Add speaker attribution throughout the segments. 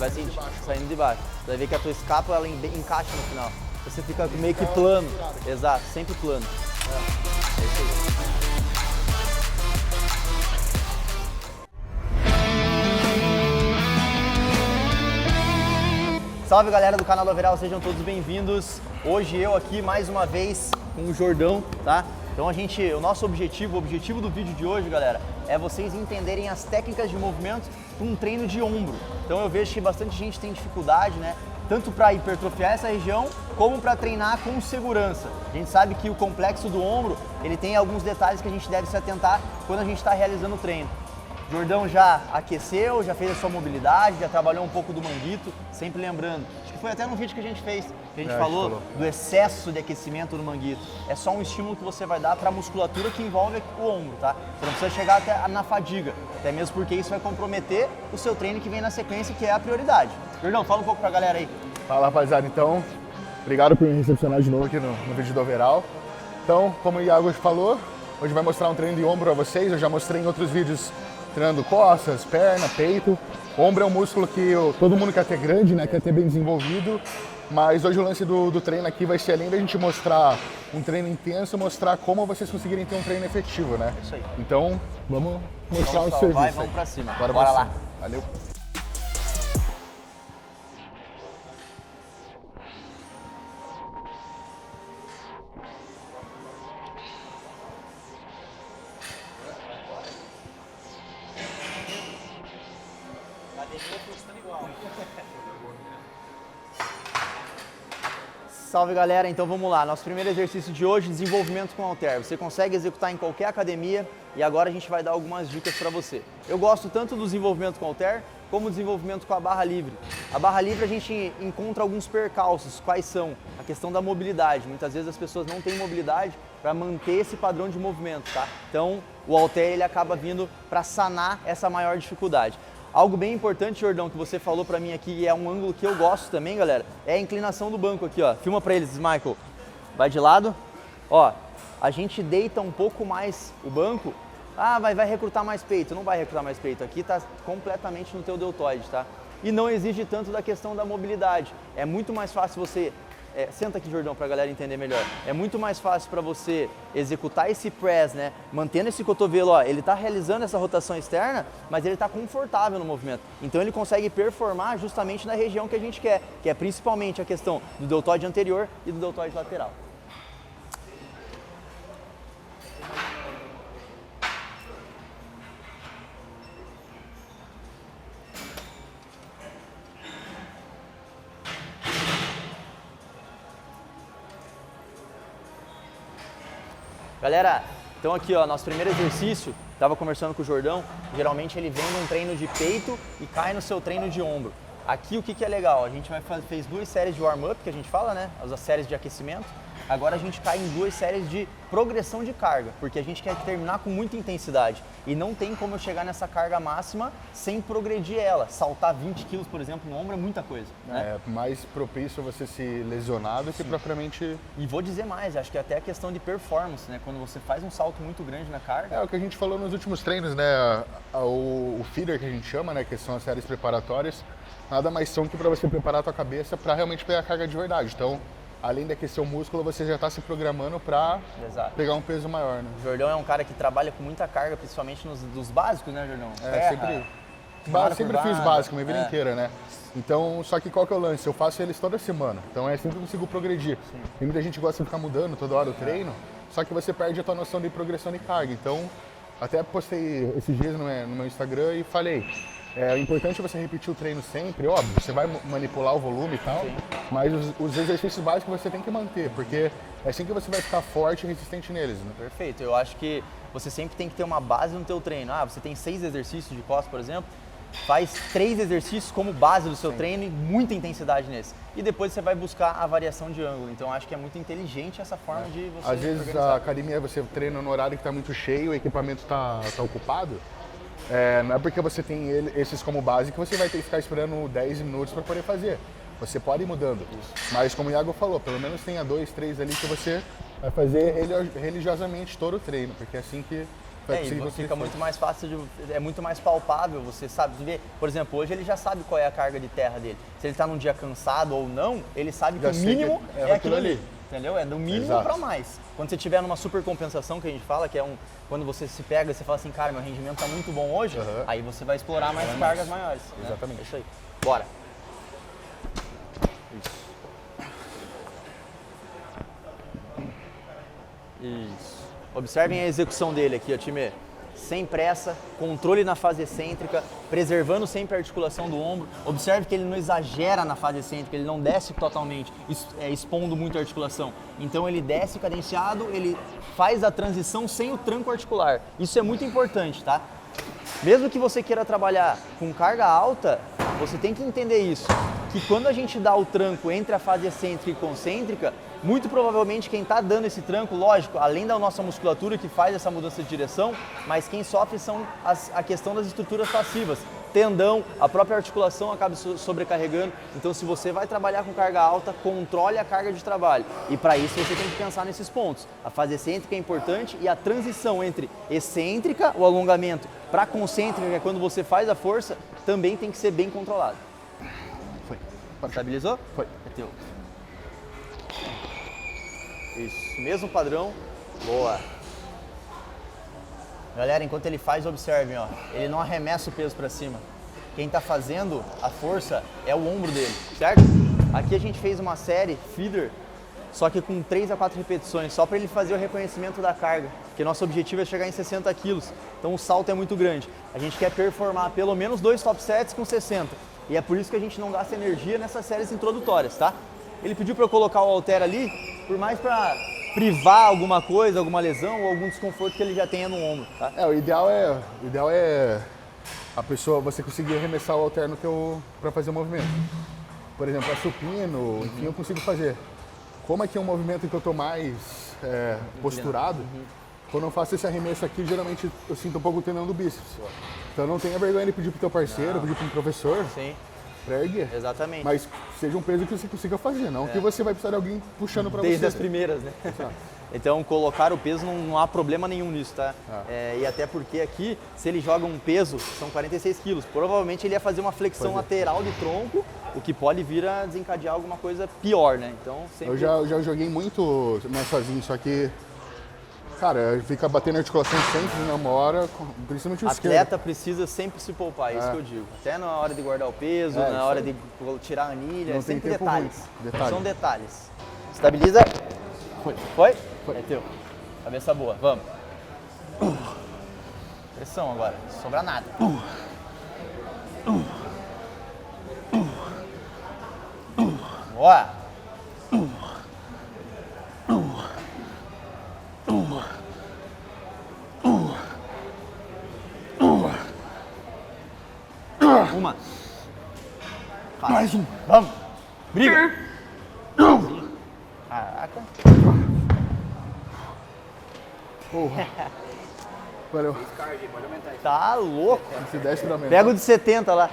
Speaker 1: vai sentir saindo de baixo. Você vai ver que a tua escápula ela encaixa no final. Você fica meio que plano. Exato, sempre plano. É isso aí. Salve galera do canal do Overall, sejam todos bem-vindos. Hoje eu aqui mais uma vez com o Jordão, tá? Então o nosso objetivo, o objetivo do vídeo de hoje, galera, é vocês entenderem as técnicas de movimento para um treino de ombro. Então eu vejo que bastante gente tem dificuldade, né? Tanto para hipertrofiar essa região, como para treinar com segurança. A gente sabe que o complexo do ombro, ele tem alguns detalhes que a gente deve se atentar quando a gente está realizando o treino. Jordão já aqueceu, já fez a sua mobilidade, já trabalhou um pouco do manguito, sempre lembrando. Acho que foi até no vídeo que a gente fez, que a gente falou do excesso de aquecimento do manguito. É só um estímulo que você vai dar para a musculatura que envolve o ombro, tá? Você não precisa chegar até na fadiga, até mesmo porque isso vai comprometer o seu treino que vem na sequência, que é a prioridade. Jordão, fala um pouco pra galera aí.
Speaker 2: Fala, rapaziada, então, obrigado por me recepcionar de novo aqui no vídeo do Overall. Então, como o Iago falou, hoje vai mostrar um treino de ombro a vocês. Eu já mostrei em outros vídeos treinando costas, perna, peito. O ombro é um músculo que todo mundo quer ter grande, né? Quer ter bem desenvolvido. Mas hoje o lance do treino aqui vai ser, além da gente mostrar um treino intenso, mostrar como vocês conseguirem ter um treino efetivo, né?
Speaker 1: Isso aí.
Speaker 2: Então, vamos mostrar o serviço.
Speaker 1: Vai, vamos pra cima.
Speaker 2: Bora
Speaker 1: lá.
Speaker 2: Valeu.
Speaker 1: Salve galera, então vamos lá, nosso primeiro exercício de hoje, desenvolvimento com halter. Você consegue executar em qualquer academia e agora a gente vai dar algumas dicas para você. Eu gosto tanto do desenvolvimento com halter como do desenvolvimento com a barra livre. A barra livre a gente encontra alguns percalços, quais são? A questão da mobilidade, muitas vezes as pessoas não têm mobilidade para manter esse padrão de movimento, tá? Então o halter ele acaba vindo para sanar essa maior dificuldade. Algo bem importante, Jordão, que você falou pra mim aqui, e é um ângulo que eu gosto também, galera, é a inclinação do banco aqui, ó. Filma pra eles, Michael. Vai de lado. Ó, a gente deita um pouco mais o banco. Ah, vai recrutar mais peito. Não vai recrutar mais peito. Aqui tá completamente no teu deltoide, tá? E não exige tanto da questão da mobilidade. É muito mais fácil você... senta aqui, Jordão, para a galera entender melhor. É muito mais fácil para você executar esse press, né? Mantendo esse cotovelo, ó, ele está realizando essa rotação externa, mas ele está confortável no movimento. Então ele consegue performar justamente na região que a gente quer, que é principalmente a questão do deltoide anterior e do deltoide lateral. Galera, então aqui ó, nosso primeiro exercício, estava conversando com o Jordão, geralmente ele vem num treino de peito e cai no seu treino de ombro. Aqui o que é legal, a gente fez 2 séries de warm-up, que a gente fala, né, as séries de aquecimento. Agora a gente cai em 2 séries de progressão de carga, porque a gente quer terminar com muita intensidade. E não tem como eu chegar nessa carga máxima sem progredir ela. Saltar 20 quilos, por exemplo, no ombro é muita coisa, né?
Speaker 2: É mais propício você se lesionar do que propriamente...
Speaker 1: E vou dizer mais, acho que até a questão de performance, né? Quando você faz um salto muito grande na carga...
Speaker 2: É o que a gente falou nos últimos treinos, né? O feeder que a gente chama, né? Que são as séries preparatórias, nada mais são que para você preparar a tua cabeça para realmente pegar a carga de verdade. Então, além de aquecer o músculo, você já está se programando para pegar um peso maior, né?
Speaker 1: O Jordão é um cara que trabalha com muita carga, principalmente dos básicos, né, Jordão?
Speaker 2: Sempre fiz básico, minha vida inteira, né? Então, só que qual que é o lance? Eu faço eles toda semana, então é assim que eu consigo progredir. Sim. E muita gente gosta de ficar mudando toda hora o treino, só que você perde a tua noção de progressão de carga. Então, até postei esses dias no meu Instagram e falei, é importante você repetir o treino sempre, óbvio, você vai manipular o volume e tal, mas os exercícios básicos você tem que manter, porque é assim que você vai ficar forte e resistente neles, né?
Speaker 1: Perfeito, eu acho que você sempre tem que ter uma base no teu treino. Ah, você tem 6 exercícios de costas, por exemplo, faz 3 exercícios como base do seu treino e muita intensidade nesse. E depois você vai buscar a variação de ângulo. Então acho que é muito inteligente essa forma de você
Speaker 2: Às vezes
Speaker 1: organizar.
Speaker 2: A academia você treina no horário que está muito cheio, o equipamento está ocupado. Não é porque você tem esses como base que você vai ter que ficar esperando 10 minutos para poder fazer. Você pode ir mudando. Isso. Mas como o Iago falou, pelo menos tenha 2, 3 ali que você vai fazer religiosamente todo o treino, porque é assim que
Speaker 1: E fica muito mais fácil, é muito mais palpável, você sabe ver. Por exemplo, hoje ele já sabe qual é a carga de terra dele. Se ele está num dia cansado ou não, ele sabe que o mínimo é aquilo ali. Entendeu? É do mínimo para mais. Quando você estiver numa super compensação, que a gente fala, que é quando você se pega e você fala assim, cara, meu rendimento está muito bom hoje, aí você vai explorar mais cargas maiores.
Speaker 2: Exatamente.
Speaker 1: É isso aí. Bora. Isso. Observem a execução dele aqui, ó, time. Sem pressa, controle na fase excêntrica, preservando sempre a articulação do ombro. Observe que ele não exagera na fase excêntrica, ele não desce totalmente, expondo muito a articulação. Então ele desce cadenciado, ele faz a transição sem o tranco articular. Isso é muito importante, tá? Mesmo que você queira trabalhar com carga alta, você tem que entender isso, que quando a gente dá o tranco entre a fase excêntrica e concêntrica, muito provavelmente quem está dando esse tranco, lógico, além da nossa musculatura que faz essa mudança de direção, mas quem sofre são a questão das estruturas passivas. Tendão, a própria articulação acaba sobrecarregando. Então, se você vai trabalhar com carga alta, controle a carga de trabalho. E para isso você tem que pensar nesses pontos. A fase excêntrica é importante e a transição entre excêntrica, o alongamento, para concêntrica, que é quando você faz a força, também tem que ser bem controlado.
Speaker 2: Foi.
Speaker 1: Estabilizou?
Speaker 2: Foi.
Speaker 1: É teu. Isso, mesmo padrão. Boa. Galera, enquanto ele faz, observem, ó, ele não arremessa o peso para cima. Quem está fazendo a força é o ombro dele, certo? Aqui a gente fez uma série feeder, só que com 3 a 4 repetições, só para ele fazer o reconhecimento da carga, porque nosso objetivo é chegar em 60 quilos, então o salto é muito grande. A gente quer performar pelo menos 2 top sets com 60, e é por isso que a gente não gasta energia nessas séries introdutórias, tá? Ele pediu para eu colocar o halter ali, por mais para privar alguma coisa, alguma lesão ou algum desconforto que ele já tenha no ombro, tá?
Speaker 2: O ideal é a pessoa, você conseguir arremessar o halter para fazer o movimento. Por exemplo, a supino, enfim, eu consigo fazer. Como aqui é um movimento que eu tô mais posturado, quando eu faço esse arremesso aqui, geralmente eu sinto um pouco o tendão do bíceps. Então não tenha vergonha de pedir pro teu parceiro, pedir pro um professor.
Speaker 1: Sim.
Speaker 2: Pra erguer.
Speaker 1: Exatamente.
Speaker 2: Mas seja um peso que você consiga fazer, não que você vai precisar de alguém puxando pra você.
Speaker 1: Desde as primeiras, né? Então, colocar o peso não há problema nenhum nisso, tá? E até porque aqui, se ele joga um peso, são 46 quilos, provavelmente ele ia fazer uma flexão lateral de tronco, o que pode vir a desencadear alguma coisa pior, né? Então, sempre...
Speaker 2: Eu já joguei muito sozinho, só que, cara, fica batendo a articulação sempre, né? Uma hora, principalmente o esquerdo.
Speaker 1: Atleta precisa sempre se poupar, é isso que eu digo. Até na hora de guardar o peso, na hora de tirar a anilha,
Speaker 2: não
Speaker 1: é sempre
Speaker 2: tem tempo
Speaker 1: detalhes.
Speaker 2: Detalhe.
Speaker 1: São detalhes. Estabiliza.
Speaker 2: Foi.
Speaker 1: Foi?
Speaker 2: Foi.
Speaker 1: É teu. Cabeça boa, vamos. Pressão agora, não sobra nada. Boa. Uma. Fácil.
Speaker 2: Mais um.
Speaker 1: Vamos. Briga. Caraca.
Speaker 2: Porra. Valeu.
Speaker 1: Tá louco.
Speaker 2: Se desce pra mim.
Speaker 1: Pega o de 70 lá.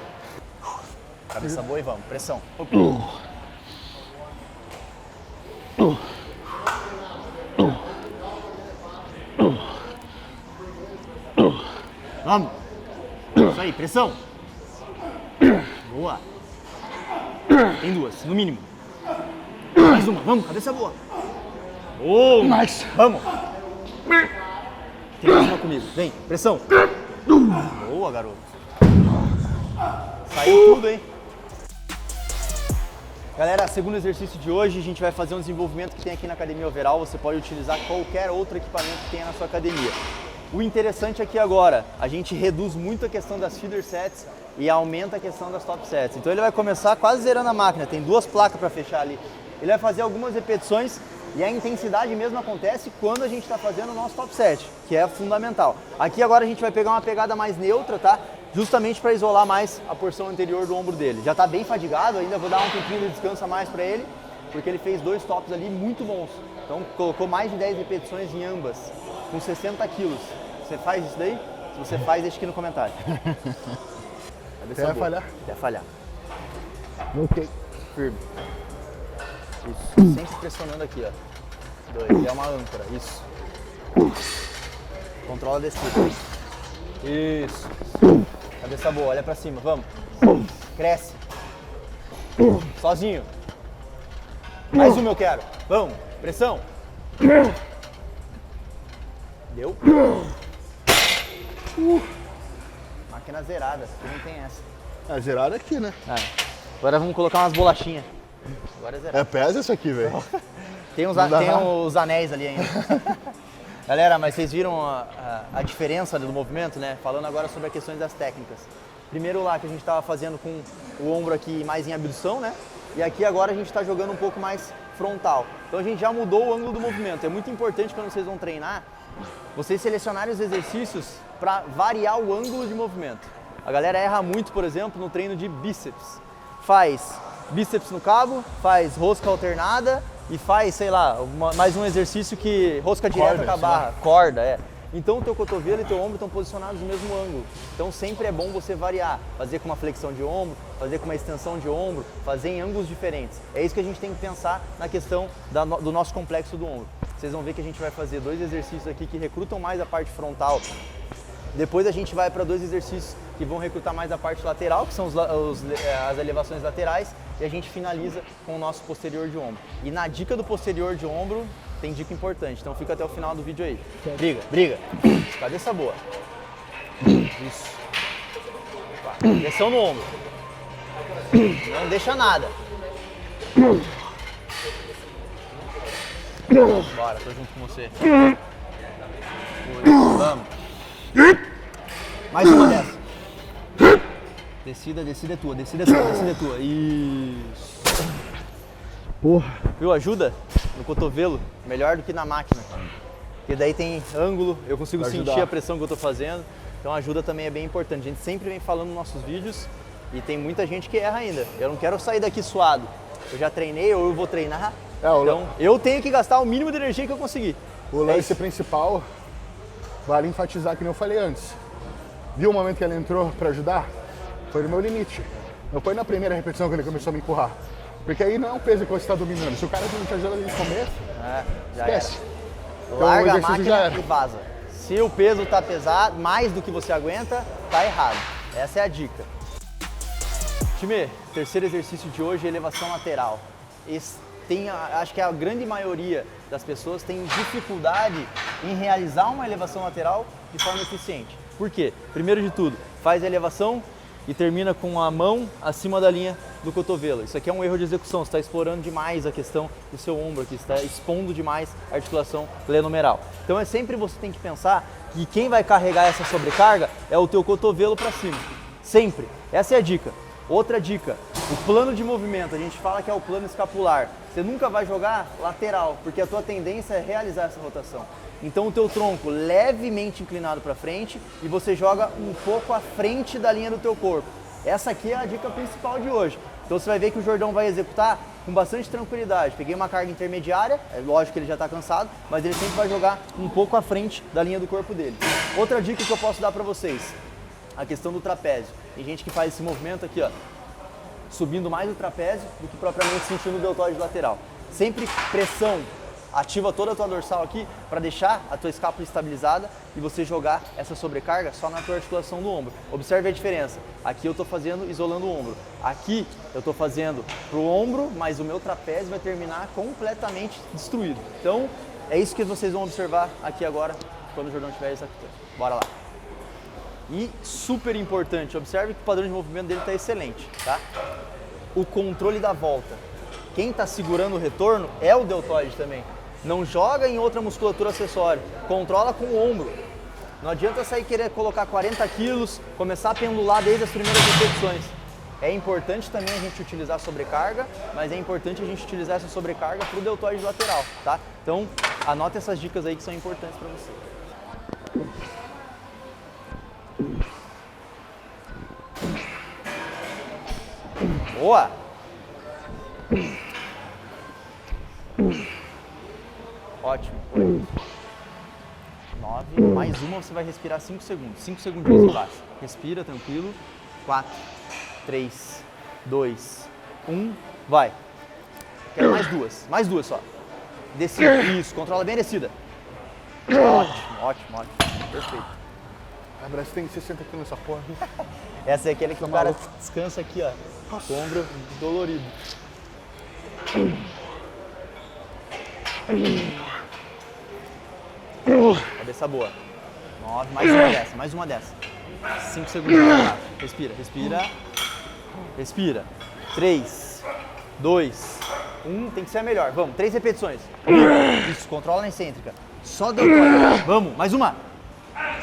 Speaker 1: Cabeça boa e vamos. Pressão. Vamos. Isso aí, pressão. Boa. Tem 2, no mínimo. Mais uma, vamos, cabeça boa. Oh,
Speaker 2: Mais.
Speaker 1: Vamos. Tem mais uma comigo, vem, pressão. Boa, garoto. Saiu tudo, hein? Galera, segundo exercício de hoje, a gente vai fazer um desenvolvimento que tem aqui na Academia Overall. Você pode utilizar qualquer outro equipamento que tenha na sua academia. O interessante aqui agora, a gente reduz muito a questão das feeder sets e aumenta a questão das top sets. Então ele vai começar quase zerando a máquina, tem 2 placas para fechar ali. Ele vai fazer algumas repetições e a intensidade mesmo acontece quando a gente está fazendo o nosso top set, que é fundamental. Aqui agora a gente vai pegar uma pegada mais neutra, tá? Justamente para isolar mais a porção anterior do ombro dele. Já está bem fadigado, ainda vou dar um tempinho de descanso a mais para ele, porque ele fez 2 tops ali muito bons. Então colocou mais de 10 repetições em ambas, com 60 quilos. Você faz isso daí? Se você faz, deixa aqui no comentário.
Speaker 2: Até falhar.
Speaker 1: Até falhar.
Speaker 2: Ok.
Speaker 1: Firme. Isso. Sempre pressionando aqui, ó. 2. É uma âncora. Isso. Controla a descida. Isso. Cabeça boa, olha pra cima, vamos. Cresce. Sozinho. Mais uma eu quero. Vamos, pressão. Deu. Máquina zerada, aqui não tem essa.
Speaker 2: É zerado aqui, né?
Speaker 1: Agora vamos colocar umas bolachinhas. Agora é zerado.
Speaker 2: É, pesa isso aqui, velho.
Speaker 1: Tem os anéis ali ainda. Galera, mas vocês viram a diferença do movimento, né? Falando agora sobre as questões das técnicas. Primeiro lá que a gente estava fazendo com o ombro aqui mais em abdução, né? E aqui agora a gente está jogando um pouco mais frontal. Então a gente já mudou o ângulo do movimento. É muito importante quando vocês vão treinar, vocês selecionarem os exercícios para variar o ângulo de movimento. A galera erra muito, por exemplo, no treino de bíceps. Faz bíceps no cabo, faz rosca alternada e faz, sei lá, mais um exercício que rosca direta com a barra. Corda, é. Então o teu cotovelo e teu ombro estão posicionados no mesmo ângulo. Então sempre é bom você variar, fazer com uma flexão de ombro, fazer com uma extensão de ombro, fazer em ângulos diferentes. É isso que a gente tem que pensar na questão do nosso complexo do ombro. Vocês vão ver que a gente vai fazer 2 exercícios aqui que recrutam mais a parte frontal. Depois a gente vai para 2 exercícios que vão recrutar mais a parte lateral, que são as elevações laterais, e a gente finaliza com o nosso posterior de ombro. E na dica do posterior de ombro, tem dica importante, então fica até o final do vídeo aí. Briga, briga. Cabeça boa. Isso. Pressão no ombro. Não deixa nada. Bora, tô junto com você. Vamos. Mais uma dessa. Descida, descida é tua, descida é tua, descida é tua. Isso.
Speaker 2: Porra.
Speaker 1: Viu? Ajuda no cotovelo, melhor do que na máquina. Porque daí tem ângulo, eu consigo sentir a pressão que eu tô fazendo. Então a ajuda também é bem importante. A gente sempre vem falando nos nossos vídeos e tem muita gente que erra ainda. Eu não quero sair daqui suado. Eu já treinei ou eu vou treinar. Então eu tenho que gastar o mínimo de energia que eu conseguir.
Speaker 2: O lance principal, vale enfatizar que nem eu falei antes. Viu o momento que ele entrou para ajudar? Foi no meu limite. Não foi na primeira repetição que ele começou a me empurrar. Porque aí não é um peso que você está dominando. Se o cara não te ajuda desde o começo, esquece.
Speaker 1: Então, larga a máquina e vaza. Se o peso está pesado, mais do que você aguenta, tá errado. Essa é a dica. Time, terceiro exercício de hoje é elevação lateral. Acho que a grande maioria das pessoas tem dificuldade em realizar uma elevação lateral de forma eficiente. Por quê? Primeiro de tudo, faz a elevação e termina com a mão acima da linha do cotovelo. Isso aqui é um erro de execução, você está explorando demais a questão do seu ombro aqui, você está expondo demais a articulação glenomeral. Então sempre você tem que pensar que quem vai carregar essa sobrecarga é o teu cotovelo para cima. Sempre. Essa é a dica. Outra dica, o plano de movimento, a gente fala que é o plano escapular. Você nunca vai jogar lateral, porque a tua tendência é realizar essa rotação. Então o teu tronco levemente inclinado para frente e você joga um pouco à frente da linha do teu corpo. Essa aqui é a dica principal de hoje. Então você vai ver que o Jordão vai executar com bastante tranquilidade. Peguei uma carga intermediária, é lógico que ele já está cansado, mas ele sempre vai jogar um pouco à frente da linha do corpo dele. Outra dica que eu posso dar para vocês, a questão do trapézio. Tem gente que faz esse movimento aqui, ó, subindo mais o trapézio do que propriamente sentindo o deltoide lateral. Sempre pressão, ativa toda a tua dorsal aqui para deixar a tua escápula estabilizada e você jogar essa sobrecarga só na tua articulação do ombro. Observe a diferença. Aqui eu estou fazendo isolando o ombro. Aqui eu estou fazendo para o ombro, mas o meu trapézio vai terminar completamente destruído. Então é isso que vocês vão observar aqui agora quando o Jordão estiver executando. Bora lá. E super importante, observe que o padrão de movimento dele está excelente, tá? O controle da volta. Quem está segurando o retorno é o deltoide também. Não joga em outra musculatura acessória, controla com o ombro. Não adianta sair querer colocar 40 quilos, começar a pendular desde as primeiras repetições. É importante também a gente utilizar sobrecarga, mas é importante a gente utilizar essa sobrecarga para o deltoide lateral, tá? Então, anote essas dicas aí que são importantes para você. Boa! Ótimo. 9. Mais uma, você vai respirar 5 segundos. 5 segundinhos embaixo. Respira, tranquilo. 4, 3, 2, 1. Vai. Quero mais duas. Mais duas só. Descida. Isso. Controla bem a descida. Ótimo, ótimo, ótimo. Perfeito.
Speaker 2: A Brasil tem 60 quilos nessa porra.
Speaker 1: Essa é aquela que o cara descansa aqui, ó. Com o ombro dolorido. Cabeça boa. 9, mais uma dessa. 5 segundos. Respira, respira. Respira. 3, 2, 1. Tem que ser a melhor. Vamos, 3 repetições. Isso, controla na excêntrica. Só deltoide. Vamos, mais uma.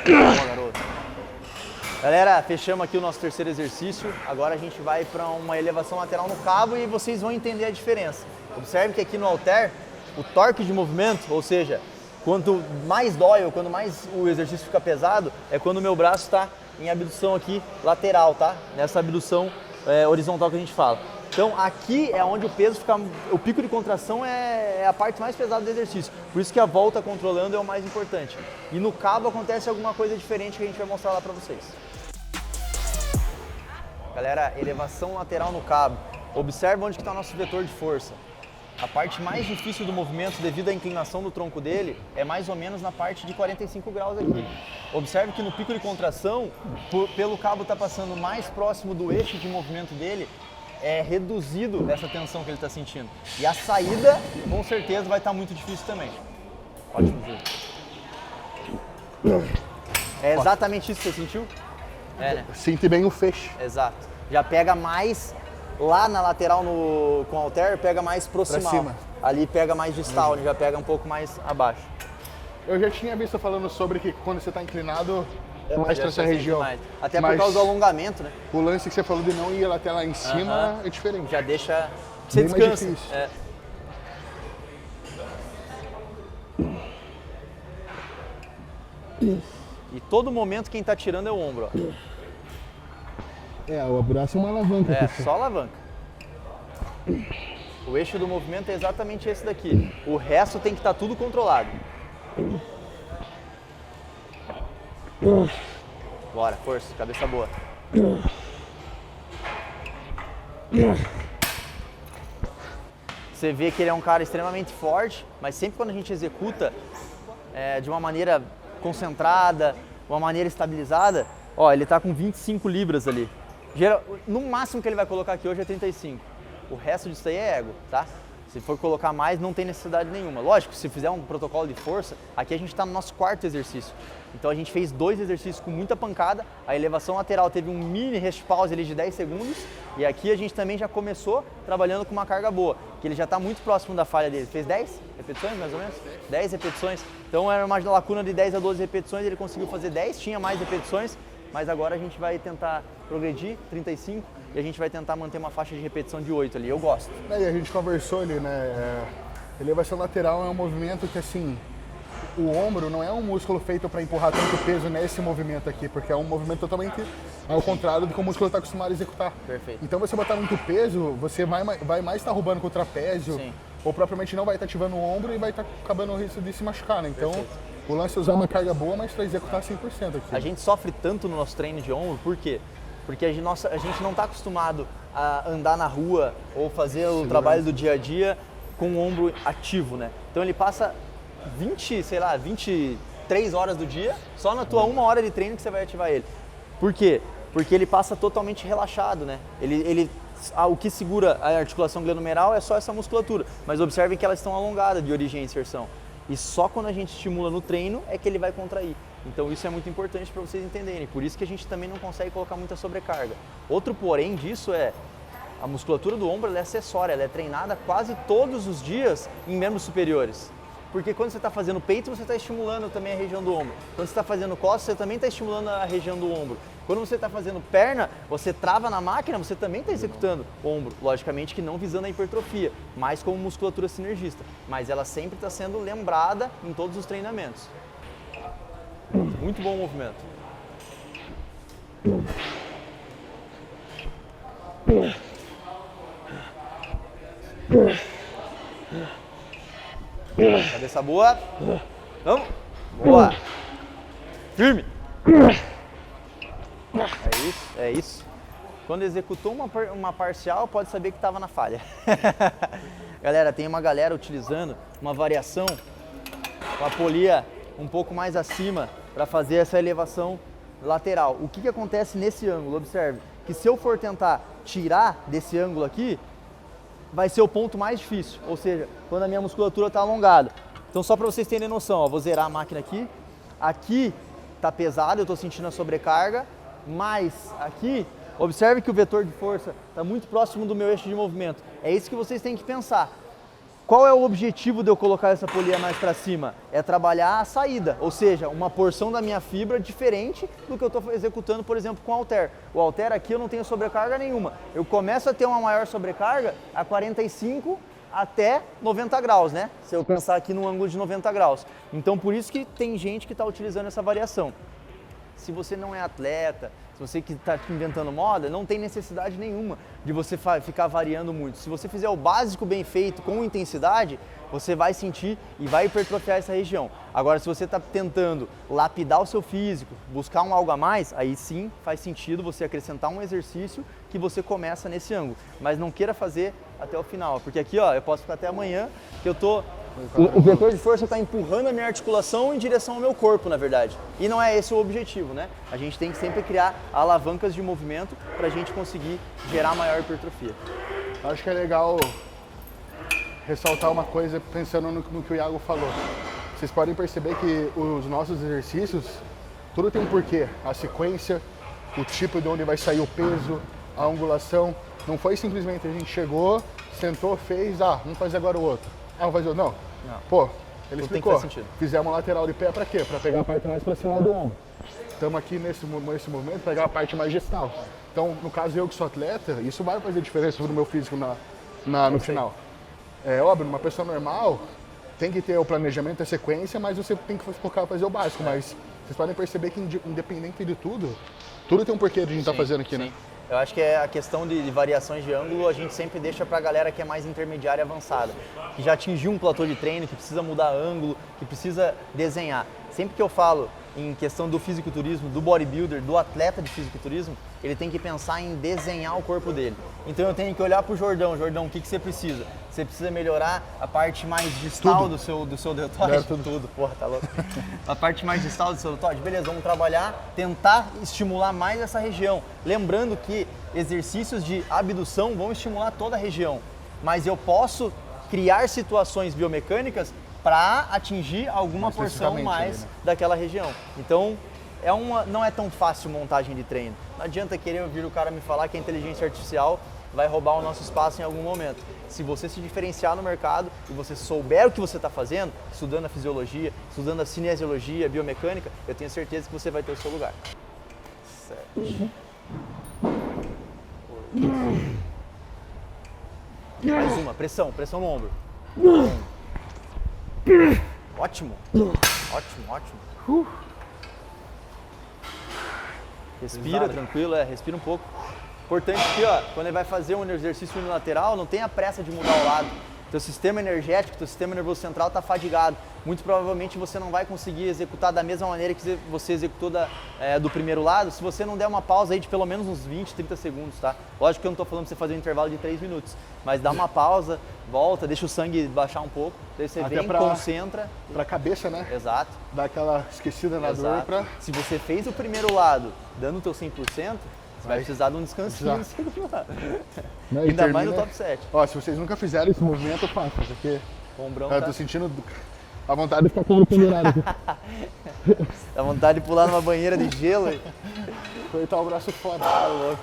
Speaker 1: Boa, garoto. Galera, fechamos aqui o nosso terceiro exercício. Agora a gente vai para uma elevação lateral no cabo e vocês vão entender a diferença. Observe que aqui no halter, o torque de movimento, ou seja, quanto mais dói ou quando mais o exercício fica pesado, é quando o meu braço está em abdução aqui lateral, tá? Nessa abdução horizontal que a gente fala. Então aqui é onde o peso fica, o pico de contração é a parte mais pesada do exercício. Por isso que a volta controlando é o mais importante. E no cabo acontece alguma coisa diferente que a gente vai mostrar lá para vocês. Galera, elevação lateral no cabo. Observe onde está o nosso vetor de força. A parte mais difícil do movimento, devido à inclinação do tronco dele, é mais ou menos na parte de 45 graus aqui. Observe que no pico de contração, pelo cabo estar passando mais próximo do eixo de movimento dele, é reduzido essa tensão que ele está sentindo. E a saída, com certeza, vai estar muito difícil também. Ótimo, Júlio. É exatamente isso que você sentiu? É, né?
Speaker 2: Sente bem o fecho.
Speaker 1: Exato. Já pega mais lá na lateral com o halter, pega mais proximal.
Speaker 2: Pra cima.
Speaker 1: Ali pega mais distal, já pega um pouco mais abaixo.
Speaker 2: Eu já tinha visto falando sobre que quando você está inclinado, mais para essa região.
Speaker 1: Mais. Até por causa do alongamento, né?
Speaker 2: O lance que você falou de não ir até lá em cima é diferente.
Speaker 1: Já deixa... Você
Speaker 2: bem
Speaker 1: descansa.
Speaker 2: mais difícil.
Speaker 1: E todo momento quem está tirando é o ombro, ó.
Speaker 2: O braço é uma alavanca.
Speaker 1: Só alavanca. O eixo do movimento é exatamente esse daqui. O resto tem que estar tudo controlado. Bora, força, cabeça boa. Você vê que ele é um cara extremamente forte, mas sempre quando a gente executa de uma maneira concentrada, uma maneira estabilizada, ó, ele tá com 25 libras ali. No máximo que ele vai colocar aqui hoje é 35. O resto disso aí é ego, tá? Se for colocar mais, não tem necessidade nenhuma. Lógico, se fizer um protocolo de força, aqui a gente está no nosso quarto exercício. Então a gente fez 2 exercícios com muita pancada, a elevação lateral teve um mini rest pause ali de 10 segundos, e aqui a gente também já começou trabalhando com uma carga boa, que ele já está muito próximo da falha dele. Fez 10 repetições, mais ou menos? 10 repetições. Então era uma lacuna de 10 a 12 repetições, ele conseguiu fazer 10, tinha mais repetições, mas agora a gente vai tentar progredir, 35, e a gente vai tentar manter uma faixa de repetição de 8 ali. Eu gosto.
Speaker 2: E a gente conversou ali, né? Elevação lateral é um movimento que, assim, o ombro não é um músculo feito para empurrar tanto peso nesse movimento aqui, porque é um movimento totalmente ao contrário do que o músculo está acostumado a executar.
Speaker 1: Perfeito.
Speaker 2: Então, você botar muito peso, você vai mais estar roubando com o trapézio,
Speaker 1: Sim.
Speaker 2: ou propriamente não vai estar ativando o ombro e vai estar acabando o risco de se machucar, né? Então, o lance é usar uma carga boa, mas para executar 100% aqui.
Speaker 1: A gente sofre tanto no nosso treino de ombro, por quê? Porque a gente não está acostumado a andar na rua ou fazer o trabalho do dia a dia com o ombro ativo, né? Então ele passa 23 horas do dia, só na tua 1 hora de treino que você vai ativar ele. Por quê? Porque ele passa totalmente relaxado, né? O que segura a articulação glenomeral é só essa musculatura, mas observem que elas estão alongadas de origem e inserção. E só quando a gente estimula no treino é que ele vai contrair. Então isso é muito importante para vocês entenderem. Por isso que a gente também não consegue colocar muita sobrecarga. Outro porém disso é a musculatura do ombro, ela é acessória, ela é treinada quase todos os dias em membros superiores. Porque quando você está fazendo peito, você está estimulando também a região do ombro. Quando você está fazendo costas, você também está estimulando a região do ombro. Quando você está fazendo perna, você trava na máquina, você também está executando o ombro. Logicamente que não visando a hipertrofia, mas como musculatura sinergista. Mas ela sempre está sendo lembrada em todos os treinamentos. Muito bom o movimento. Cabeça boa. Vamos. Boa. Firme. É isso, é isso. Quando executou uma parcial, pode saber que estava na falha. Galera, tem uma galera utilizando uma variação com a polia um pouco mais acima para fazer essa elevação lateral. O que acontece nesse ângulo? Observe que se eu for tentar tirar desse ângulo aqui, vai ser o ponto mais difícil, ou seja, quando a minha musculatura está alongada. Então só para vocês terem noção, ó, vou zerar a máquina aqui. Aqui está pesado, eu estou sentindo a sobrecarga, mas aqui, observe que o vetor de força está muito próximo do meu eixo de movimento. É isso que vocês têm que pensar. Qual é o objetivo de eu colocar essa polia mais para cima? É trabalhar a saída, ou seja, uma porção da minha fibra diferente do que eu estou executando, por exemplo, com o halter. O halter aqui eu não tenho sobrecarga nenhuma. Eu começo a ter uma maior sobrecarga a 45 até 90 graus, né? Se eu pensar aqui num ângulo de 90 graus. Então, por isso que tem gente que está utilizando essa variação. Se você não é atleta, se você que está inventando moda, não tem necessidade nenhuma de você ficar variando muito. Se você fizer o básico bem feito, com intensidade, você vai sentir e vai hipertrofiar essa região. Agora, se você está tentando lapidar o seu físico, buscar um algo a mais, aí sim faz sentido você acrescentar um exercício que você começa nesse ângulo. Mas não queira fazer até o final, porque aqui ó, eu posso ficar até amanhã, que eu tô... O vetor de força está empurrando a minha articulação em direção ao meu corpo, na verdade. E não é esse o objetivo, né? A gente tem que sempre criar alavancas de movimento para a gente conseguir gerar maior hipertrofia.
Speaker 2: Acho que é legal ressaltar uma coisa pensando no que o Iago falou. Vocês podem perceber que os nossos exercícios, tudo tem um porquê. A sequência, o tipo de onde vai sair o peso, a angulação. Não foi simplesmente a gente chegou, sentou, fez, vamos fazer agora o outro. Vamos fazer o outro. Não. Pô, ele explicou. Fizemos uma lateral de pé para quê? Para pegar a parte mais para cima do ombro. Estamos aqui nesse movimento, pegar a parte mais distal. Então, no caso eu que sou atleta, isso vai fazer diferença no meu físico no final. É óbvio, numa pessoa normal, tem que ter o planejamento, a sequência, mas você tem que focar fazer o básico. Mas vocês podem perceber que independente de tudo tem um porquê de a gente estar fazendo aqui, né?
Speaker 1: Eu acho que a questão de variações de ângulo a gente sempre deixa para a galera que é mais intermediária e avançada, que já atingiu um platô de treino, que precisa mudar ângulo, que precisa desenhar. Sempre que eu falo em questão do fisiculturismo, do bodybuilder, do atleta de fisiculturismo, ele tem que pensar em desenhar o corpo dele. Então eu tenho que olhar para o Jordão, o que você precisa? Você precisa melhorar a parte mais distal do seu deltoide? Tudo, porra, tá louco. A parte mais distal do seu deltoide, beleza, vamos trabalhar, tentar estimular mais essa região. Lembrando que exercícios de abdução vão estimular toda a região, mas eu posso criar situações biomecânicas para atingir alguma porção mais daquela região. Então, não é tão fácil montagem de treino. Não adianta querer ouvir o cara me falar que a inteligência artificial vai roubar o nosso espaço em algum momento. Se você se diferenciar no mercado e você souber o que você está fazendo, estudando a fisiologia, estudando a cinesiologia, a biomecânica, eu tenho certeza que você vai ter o seu lugar. 7. Mais uma, pressão no ombro. Ótimo. Respira, tranquilo, respira um pouco. Importante aqui, ó, quando ele vai fazer um exercício unilateral, não tenha pressa de mudar o lado. Teu sistema energético, teu sistema nervoso central está fadigado. Muito provavelmente você não vai conseguir executar da mesma maneira que você executou do primeiro lado, se você não der uma pausa aí de pelo menos uns 20, 30 segundos, tá? Lógico que eu não estou falando para você fazer um intervalo de 3 minutos, mas dá uma pausa, volta, deixa o sangue baixar um pouco, daí você vem, concentra.
Speaker 2: Pra cabeça, né?
Speaker 1: Exato.
Speaker 2: Dá aquela esquecida na dor.
Speaker 1: Se você fez o primeiro lado dando o teu 100%, você vai precisar de um descansinho no segundo lado. Ainda mais no top 7.
Speaker 2: Ó, se vocês nunca fizeram esse movimento, faça, porque
Speaker 1: o ombrão
Speaker 2: eu tô sentindo a vontade de ficar com o pendurado aqui.
Speaker 1: Dá vontade de pular numa banheira de gelo.
Speaker 2: Cortar o braço fora.
Speaker 1: Ah, louco.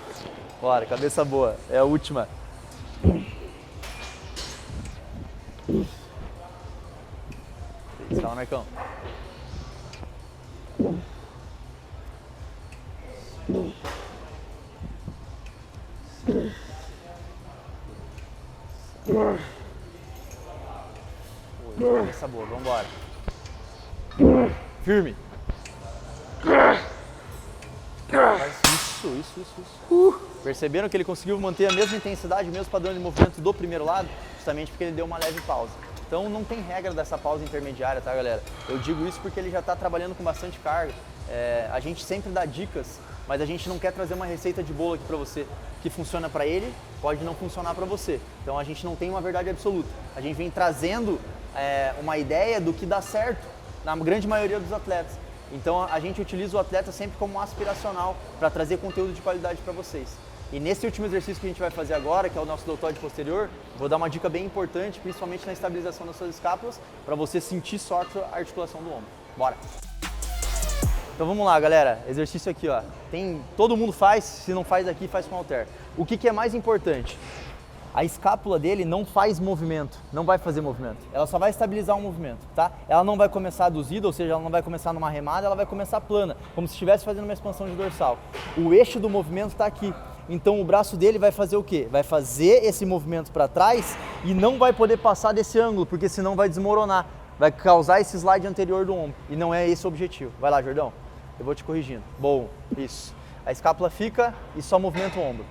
Speaker 1: Bora, cabeça boa. É a última. Calma, Marcão. Cabeça boa, vambora. Firme. Isso. Perceberam que ele conseguiu manter a mesma intensidade, o mesmo padrão de movimento do primeiro lado? Justamente porque ele deu uma leve pausa. Então não tem regra dessa pausa intermediária, tá, galera? Eu digo isso porque ele já está trabalhando com bastante carga. A gente sempre dá dicas, mas a gente não quer trazer uma receita de bolo aqui para você. O que funciona para ele pode não funcionar para você. Então a gente não tem uma verdade absoluta. A gente vem trazendo uma ideia do que dá certo na grande maioria dos atletas. Então a gente utiliza o atleta sempre como um aspiracional para trazer conteúdo de qualidade para vocês. E nesse último exercício que a gente vai fazer agora, que é o nosso deltoide posterior, vou dar uma dica bem importante, principalmente na estabilização das suas escápulas, para você sentir só a articulação do ombro. Bora! Então vamos lá, galera. Exercício aqui, ó. Todo mundo faz, se não faz aqui, faz com halter. O que é mais importante? A escápula dele não faz movimento, não vai fazer movimento. Ela só vai estabilizar o movimento, tá? Ela não vai começar aduzida, ou seja, ela não vai começar numa remada, ela vai começar plana, como se estivesse fazendo uma expansão de dorsal. O eixo do movimento está aqui. Então o braço dele vai fazer o quê? Vai fazer esse movimento para trás e não vai poder passar desse ângulo, porque senão vai desmoronar. Vai causar esse slide anterior do ombro. E não é esse o objetivo. Vai lá, Jordão. Eu vou te corrigindo. Bom, isso. A escápula fica e só movimenta o ombro.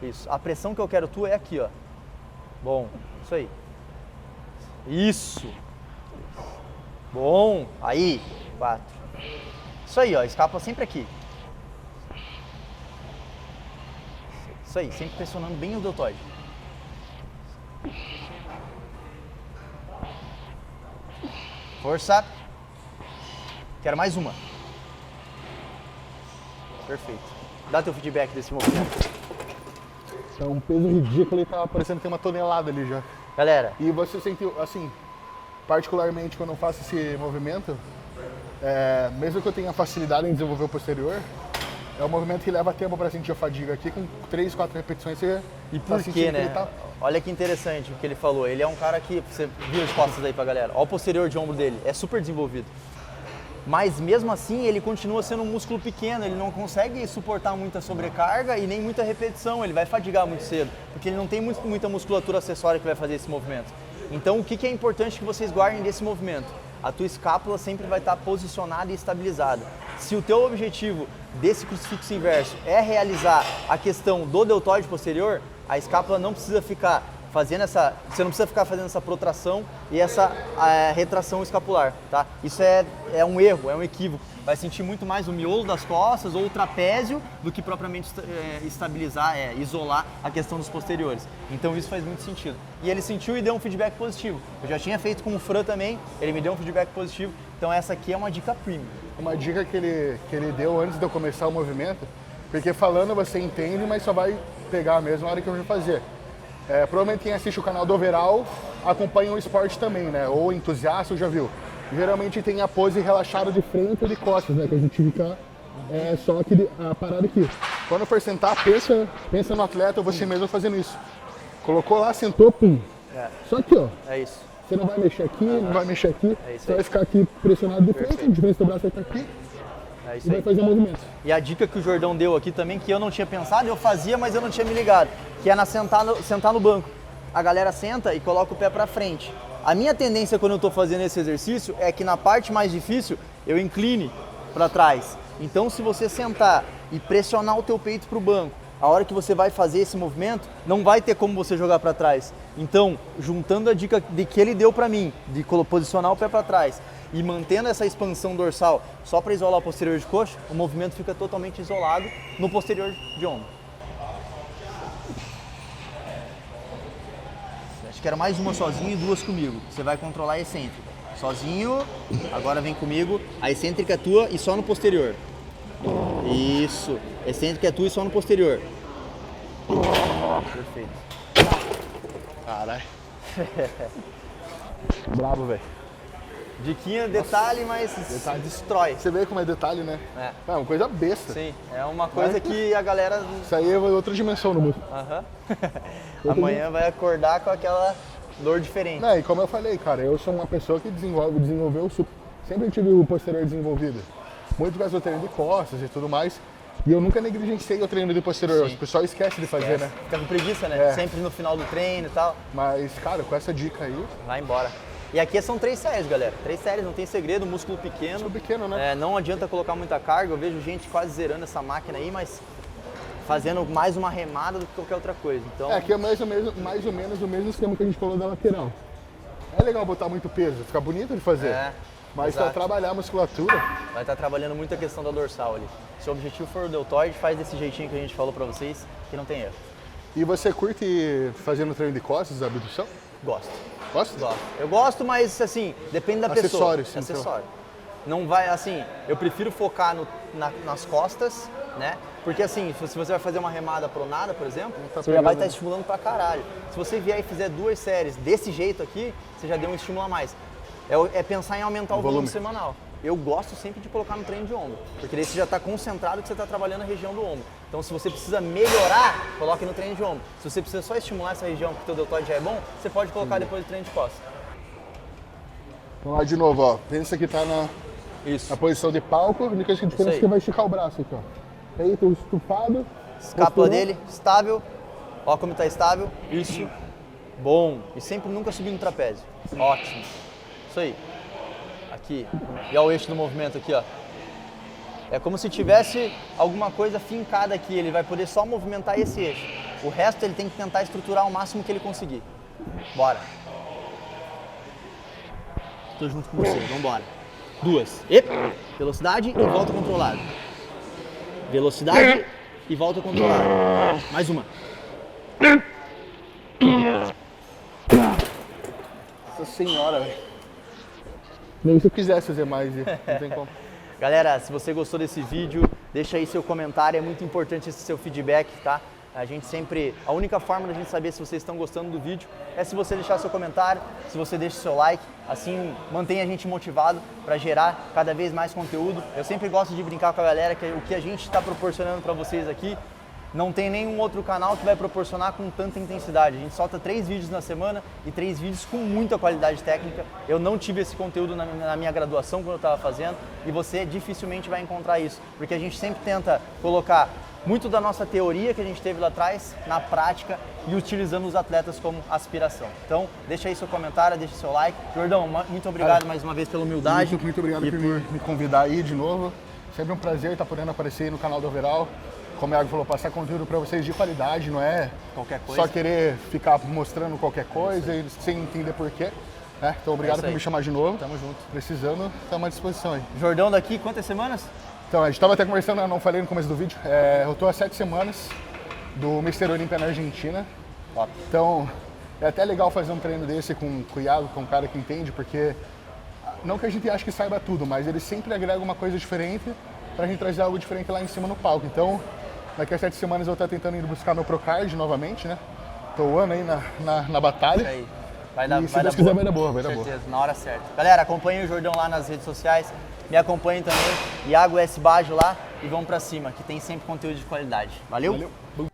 Speaker 1: Isso. A pressão que eu quero tua é aqui, ó. Bom, isso aí. Isso. Bom. Aí. 4. Isso aí, ó. A escápula sempre aqui. Isso aí, sempre pressionando bem o deltoide. Força. Quero mais uma. Perfeito. Dá teu feedback desse movimento.
Speaker 2: É um peso ridículo e tá parecendo ter uma tonelada ali já.
Speaker 1: Galera.
Speaker 2: E você sentiu, assim, particularmente quando eu faço esse movimento, mesmo que eu tenha facilidade em desenvolver o posterior, é um movimento que leva tempo para sentir a fadiga. Aqui com 3, 4 repetições você
Speaker 1: E por quê, né? Olha que interessante o que ele falou. Ele é um cara que, você viu as costas aí pra galera, olha o posterior de ombro dele, é super desenvolvido. Mas mesmo assim ele continua sendo um músculo pequeno, ele não consegue suportar muita sobrecarga e nem muita repetição, ele vai fadigar muito cedo, porque ele não tem muita musculatura acessória que vai fazer esse movimento. Então o que é importante que vocês guardem desse movimento? A tua escápula sempre vai estar posicionada e estabilizada. Se o teu objetivo desse crucifixo inverso é realizar a questão do deltoide posterior, a escápula não precisa ficar fazendo você não precisa ficar fazendo essa protração e essa retração escapular, tá? Isso é um erro, é um equívoco. Vai sentir muito mais o miolo das costas ou o trapézio do que propriamente estabilizar, isolar a questão dos posteriores. Então isso faz muito sentido. E ele sentiu e deu um feedback positivo. Eu já tinha feito com o Fran também, ele me deu um feedback positivo. Então essa aqui é uma dica premium.
Speaker 2: Uma dica que ele deu antes de eu começar o movimento, porque falando você entende, mas só vai pegar mesmo na hora que eu vou fazer. Provavelmente quem assiste o canal do Overall acompanha o esporte também, né? Ou entusiasta, já viu. Geralmente tem a pose relaxada de frente ou de costas, né? Que a gente fica só a parada aqui. Quando for sentar, pensa no atleta ou você mesmo fazendo isso. Colocou lá, sentou, pum. Só aqui, ó.
Speaker 1: É isso.
Speaker 2: Você não vai mexer aqui, não vai mexer aqui. Você vai ficar aqui pressionado de frente, a diferença do braço vai estar aqui. E vai fazer o movimento.
Speaker 1: E a dica que o Jordão deu aqui também, que eu não tinha pensado, eu fazia, mas eu não tinha me ligado, que é sentar no banco. A galera senta e coloca o pé pra frente. A minha tendência quando eu tô fazendo esse exercício é que na parte mais difícil eu incline para trás. Então se você sentar e pressionar o teu peito pro banco, a hora que você vai fazer esse movimento, não vai ter como você jogar para trás. Então, juntando a dica que ele deu para mim, de posicionar o pé para trás e mantendo essa expansão dorsal só para isolar o posterior de coxa, o movimento fica totalmente isolado no posterior de ombro. Acho que era mais uma sozinho e 2 comigo. Você vai controlar a excêntrica. Sozinho, agora vem comigo. A excêntrica é tua e só no posterior. Isso. Excêntrica é tua e só no posterior. Perfeito.
Speaker 2: Caralho.
Speaker 1: Bravo, velho. Diquinha, detalhe, mas detalhe. Destrói.
Speaker 2: Você vê como é detalhe, né? É uma coisa besta.
Speaker 1: Sim, é uma coisa que a galera...
Speaker 2: Isso aí é outra dimensão no músculo.
Speaker 1: Amanhã vai acordar com aquela dor diferente.
Speaker 2: E como eu falei, cara, eu sou uma pessoa que desenvolveu, sempre tive o posterior desenvolvido. Muito por causa do treino de costas e tudo mais. E eu nunca negligenciei o treino de posterior. Sim. O pessoal esquece de fazer, né?
Speaker 1: Fica com preguiça, né? Sempre no final do treino e tal.
Speaker 2: Mas, cara, com essa dica aí...
Speaker 1: Vai embora. E aqui são 3 séries, galera. 3 séries, não tem segredo, músculo pequeno.
Speaker 2: Músculo pequeno, né?
Speaker 1: Não adianta colocar muita carga. Eu vejo gente quase zerando essa máquina aí, mas fazendo mais uma remada do que qualquer outra coisa. Então...
Speaker 2: aqui é mais ou menos o mesmo esquema que a gente falou da lateral. É legal botar muito peso, fica bonito de fazer. Mas para trabalhar a musculatura...
Speaker 1: Vai estar trabalhando muito a questão da dorsal ali. Se o objetivo for o deltoide, faz desse jeitinho que a gente falou para vocês, que não tem erro.
Speaker 2: E você curte fazendo treino de costas, abdução?
Speaker 1: Gosto.
Speaker 2: Gosta?
Speaker 1: Gosto. Eu gosto, mas assim, depende da pessoa.
Speaker 2: Acessório.
Speaker 1: não vai, assim, eu prefiro focar nas costas, né? Porque assim, se você vai fazer uma remada pronada, por exemplo, você já vai estar estimulando pra caralho. Se você vier e fizer 2 séries desse jeito aqui, você já deu um estímulo a mais. É pensar em aumentar o volume semanal. Eu gosto sempre de colocar no treino de ombro, porque daí você já está concentrado que você está trabalhando a região do ombro. Então se você precisa melhorar, coloque no treino de ombro. Se você precisa só estimular essa região porque o teu deltoide já é bom, você pode colocar depois do treino de costas.
Speaker 2: Vamos lá de novo, ó. Pensa que tá na posição de palco, a única diferença é que vai esticar o braço aqui, ó. Aí, tô estufado.
Speaker 1: Escápula dele, estável. Ó como está estável. Isso. Bom. E sempre nunca subir no trapézio. Ótimo. Isso aí. Aqui. E olha o eixo do movimento aqui, ó. É como se tivesse alguma coisa fincada aqui. Ele vai poder só movimentar esse eixo. O resto ele tem que tentar estruturar o máximo que ele conseguir. Bora. Tô junto com você. Vambora. 2. Velocidade e volta controlada. Velocidade e volta controlada. Mais uma.
Speaker 2: Nossa senhora, velho. Nem se eu quisesse fazer mais, não tem como.
Speaker 1: Galera, se você gostou desse vídeo, deixa aí seu comentário, é muito importante esse seu feedback, tá? A única forma da gente saber se vocês estão gostando do vídeo é se você deixar seu comentário, se você deixa seu like, assim mantém a gente motivado para gerar cada vez mais conteúdo. Eu sempre gosto de brincar com a galera que o que a gente está proporcionando para vocês aqui não tem nenhum outro canal que vai proporcionar com tanta intensidade. A gente solta 3 vídeos na semana e 3 vídeos com muita qualidade técnica. Eu não tive esse conteúdo na minha graduação quando eu estava fazendo e você dificilmente vai encontrar isso, porque a gente sempre tenta colocar muito da nossa teoria que a gente teve lá atrás na prática e utilizando os atletas como aspiração. Então, deixa aí seu comentário, deixa seu like. Jordão, muito obrigado mais uma vez pela humildade.
Speaker 2: Muito obrigado por me convidar aí de novo. Sempre um prazer estar podendo aparecer aí no canal do Overall. Como o Iago falou, passar conteúdo para vocês de qualidade, não é
Speaker 1: qualquer coisa.
Speaker 2: Só querer ficar mostrando qualquer coisa e sem entender porquê. Né? Então, obrigado por me chamar de novo.
Speaker 1: Tamo junto.
Speaker 2: Precisando, estamos à disposição aí.
Speaker 1: Jordão daqui, quantas semanas?
Speaker 2: Então, a gente estava até conversando, não falei no começo do vídeo, eu estou há 7 semanas do Mr. Olímpia na Argentina.
Speaker 1: Top.
Speaker 2: Então, é até legal fazer um treino desse com o Iago, com um cara que entende, porque não que a gente ache que saiba tudo, mas ele sempre agrega uma coisa diferente para a gente trazer algo diferente lá em cima no palco. Então, daqui a 7 semanas eu vou estar tentando ir buscar meu Procard novamente, né? Tô um ano aí na batalha.
Speaker 1: Isso aí. Vai dar,
Speaker 2: e se Deus quiser vai dar boa, vai dar boa.
Speaker 1: certeza, na hora certa. Galera, acompanhem o Jordão lá nas redes sociais. Me acompanhem também, Iago S. Baggio lá e vamos pra cima, que tem sempre conteúdo de qualidade. Valeu?
Speaker 2: Valeu.